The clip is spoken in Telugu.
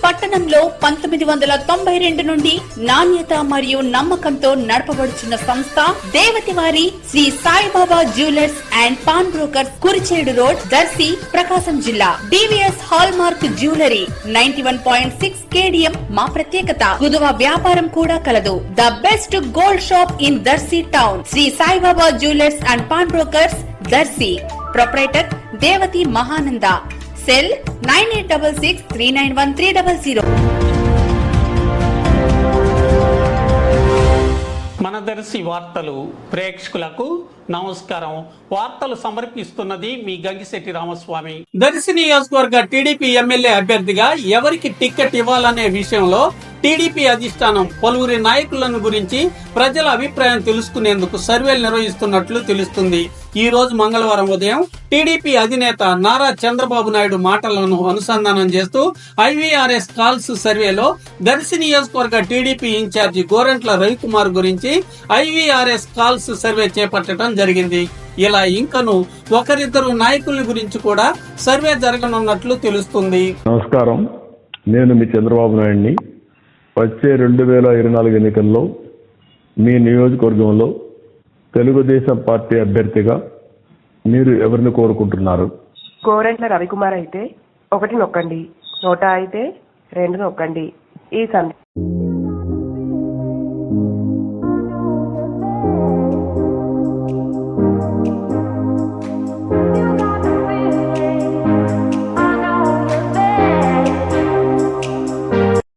పట్టణంలో 1992 నుండి నాణ్యత మరియు నమ్మకంతో నడపబడుచున్న సంస్థ దేవతివారి Shri Saibaba jewellers and pawn brokers, Kurichedu road, Darshi, Prakasam జిల్లా. DVS hallmark jewellery 91.6 KDM మా ప్రత్యేకత. కుదువ వ్యాపారం కూడా కలదు. The best gold shop in Darshi town. Shri Saibaba jewellers and pawn brokers, Darshi. Proprietor Devati Mahananda. Cell 9866391300. మన దర్శి వార్తలు ప్రేక్షకులకు నమస్కారం. వార్తలు సమర్పిస్తున్నది మీ గంగిశెట్టి రామస్వామి. దర్శి నియోజకవర్గ టీడీపీ ఎమ్మెల్యే అభ్యర్థిగా ఎవరికి టికెట్ ఇవ్వాలనే విషయంలో టీడీపీ అధిష్టానం పలువురి నాయకులను గురించి ప్రజల అభిప్రాయం తెలుసుకునేందుకు సర్వేలు నిర్వహిస్తున్నట్లు తెలుస్తుంది. ఈ రోజు మంగళవారం ఉదయం టీడీపీ అధినేత నారా చంద్రబాబు నాయుడు మాటలను అనుసంధానం చేస్తూ ఐవీఆర్ఎస్ కాల్స్ సర్వేలో దర్శి నియోజకవర్గ టీడీపీ ఇన్ఛార్జి గోరంట్ల రవికుమార్ గురించి ఐవీఆర్ఎస్ కాల్స్ సర్వే చేపట్టడం జరిగింది. ఇలా ఇంకను ఒకరిద్దరు నాయకుల గురించి కూడా సర్వే జరగనున్నట్లు తెలుస్తుంది. నమస్కారం, నేను మీ చంద్రబాబు నాయుడిని. వచ్చే 2024 ఎన్నికల్లో మీ నియోజకవర్గంలో తెలుగుదేశం పార్టీ అభ్యర్థిగా మీరు ఎవరిని కోరుకుంటున్నారు? గోరంట్ల రవికుమార్ అయితే 1 నొక్కండి, నోటా అయితే 2 నొక్కండి. ఈ